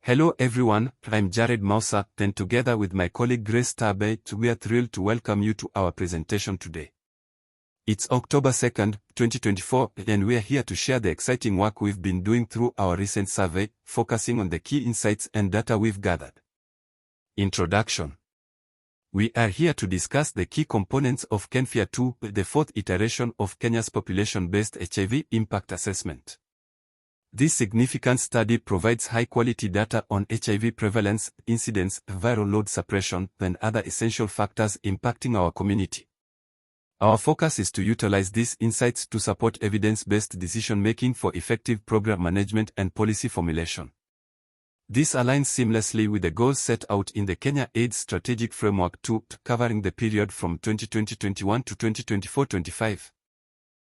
Hello everyone, I'm Jared Mausa, and together with my colleague Grace Tabe, we are thrilled to welcome you to our presentation today. It's October 2nd, 2024, and we are here to share the exciting work we've been doing through our recent survey, focusing on the key insights and data we've gathered. Introduction. We are here to discuss the key components of KenFIA 2, the fourth iteration of Kenya's population-based HIV impact assessment. This significant study provides high-quality data on HIV prevalence, incidence, viral load suppression, and other essential factors impacting our community. Our focus is to utilize these insights to support evidence-based decision-making for effective program management and policy formulation. This aligns seamlessly with the goals set out in the Kenya AIDS Strategic Framework 2, covering the period from 2020-21 to 2024-25.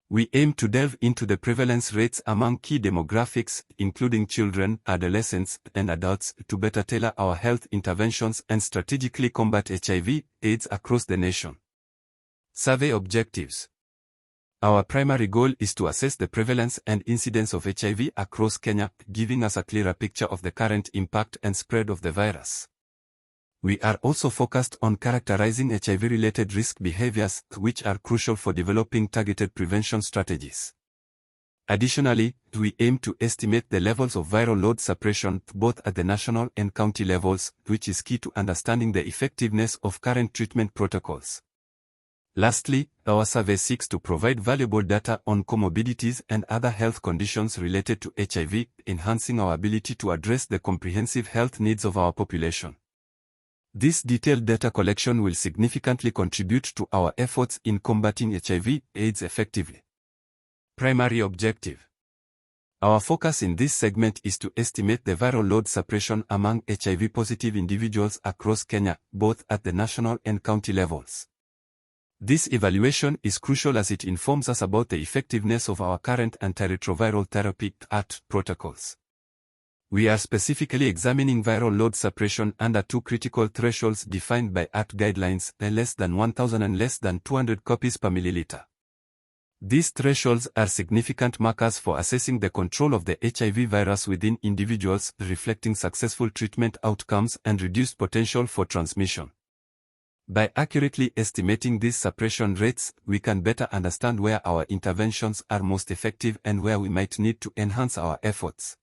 We aim to delve into the prevalence rates among key demographics, including children, adolescents, and adults, to better tailor our health interventions and strategically combat HIV/AIDS across the nation. Survey objectives. Our primary goal is to assess the prevalence and incidence of HIV across Kenya, giving us a clearer picture of the current impact and spread of the virus. We are also focused on characterizing HIV-related risk behaviors, which are crucial for developing targeted prevention strategies. Additionally, we aim to estimate the levels of viral load suppression both at the national and county levels, which is key to understanding the effectiveness of current treatment protocols. Lastly, our survey seeks to provide valuable data on comorbidities and other health conditions related to HIV, enhancing our ability to address the comprehensive health needs of our population. This detailed data collection will significantly contribute to our efforts in combating HIV/AIDS effectively. Primary objective. Our focus in this segment is to estimate the viral load suppression among HIV-positive individuals across Kenya, both at the national and county levels. This evaluation is crucial as it informs us about the effectiveness of our current antiretroviral therapy (ART) protocols. We are specifically examining viral load suppression under two critical thresholds defined by ART guidelines, less than 1,000 and less than 200 copies per milliliter. These thresholds are significant markers for assessing the control of the HIV virus within individuals, reflecting successful treatment outcomes and reduced potential for transmission. By accurately estimating these suppression rates, we can better understand where our interventions are most effective and where we might need to enhance our efforts.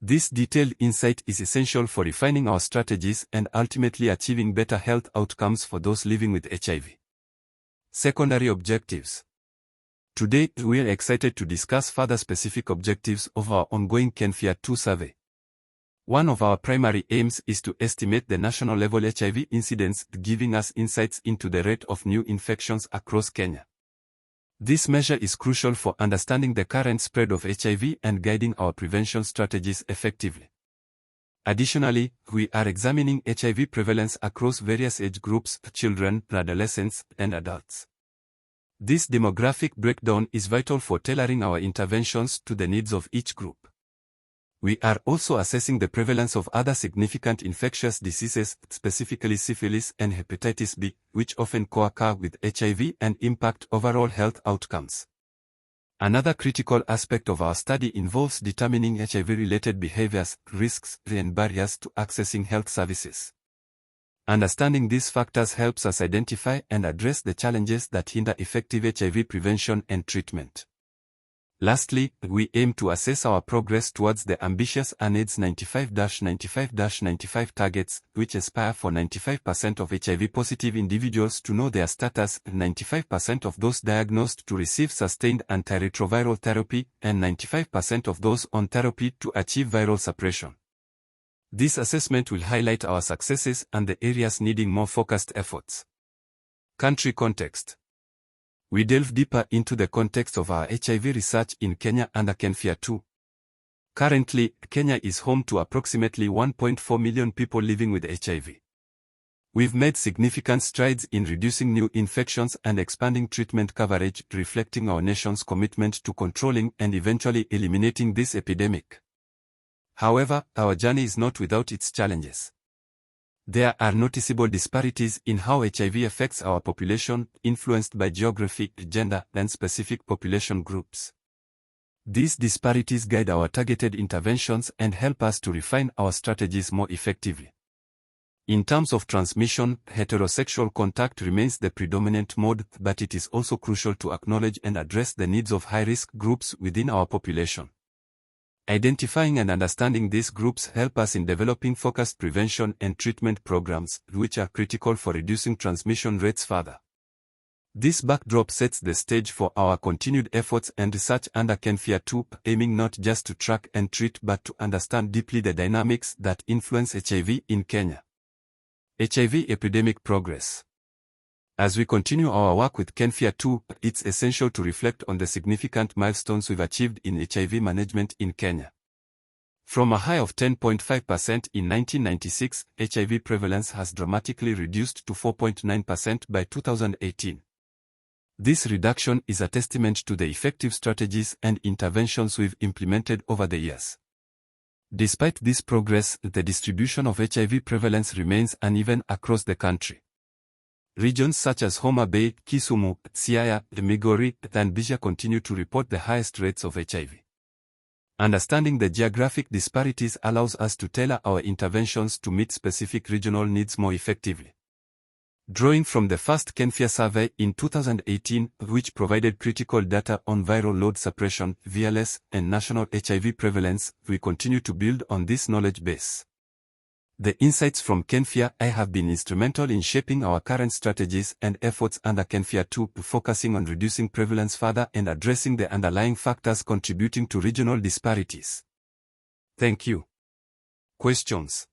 This detailed insight is essential for refining our strategies and ultimately achieving better health outcomes for those living with HIV. Secondary objectives. Today, we are excited to discuss further specific objectives of our ongoing KenFIA 2 survey. One of our primary aims is to estimate the national-level HIV incidence, giving us insights into the rate of new infections across Kenya. This measure is crucial for understanding the current spread of HIV and guiding our prevention strategies effectively. Additionally, we are examining HIV prevalence across various age groups, children, adolescents, and adults. This demographic breakdown is vital for tailoring our interventions to the needs of each group. We are also assessing the prevalence of other significant infectious diseases, specifically syphilis and hepatitis B, which often co-occur with HIV and impact overall health outcomes. Another critical aspect of our study involves determining HIV-related behaviors, risks, and barriers to accessing health services. Understanding these factors helps us identify and address the challenges that hinder effective HIV prevention and treatment. Lastly, we aim to assess our progress towards the ambitious UNAIDS 95-95-95 targets, which aspire for 95% of HIV-positive individuals to know their status, 95% of those diagnosed to receive sustained antiretroviral therapy, and 95% of those on therapy to achieve viral suppression. This assessment will highlight our successes and the areas needing more focused efforts. Country context. We delve deeper into the context of our HIV research in Kenya under KenFIA 2. Currently, Kenya is home to approximately 1.4 million people living with HIV. We've made significant strides in reducing new infections and expanding treatment coverage, reflecting our nation's commitment to controlling and eventually eliminating this epidemic. However, our journey is not without its challenges. There are noticeable disparities in how HIV affects our population, influenced by geography, gender, and specific population groups. These disparities guide our targeted interventions and help us to refine our strategies more effectively. In terms of transmission, heterosexual contact remains the predominant mode, but it is also crucial to acknowledge and address the needs of high-risk groups within our population. Identifying and understanding these groups help us in developing focused prevention and treatment programs, which are critical for reducing transmission rates further. This backdrop sets the stage for our continued efforts and research under KenFIA 2, aiming not just to track and treat but to understand deeply the dynamics that influence HIV in Kenya. HIV epidemic progress. As we continue our work with KenFIA 2, it's essential to reflect on the significant milestones we've achieved in HIV management in Kenya. From a high of 10.5% in 1996, HIV prevalence has dramatically reduced to 4.9% by 2018. This reduction is a testament to the effective strategies and interventions we've implemented over the years. Despite this progress, the distribution of HIV prevalence remains uneven across the country. Regions such as Homa Bay, Kisumu, Siaya, Migori, and Busia continue to report the highest rates of HIV. Understanding the geographic disparities allows us to tailor our interventions to meet specific regional needs more effectively. Drawing from the first KenFIA survey in 2018, which provided critical data on viral load suppression, VLS, and national HIV prevalence, we continue to build on this knowledge base. The insights from KenFIA have been instrumental in shaping our current strategies and efforts under KenFIA 2, focusing on reducing prevalence further and addressing the underlying factors contributing to regional disparities. Thank you. Questions?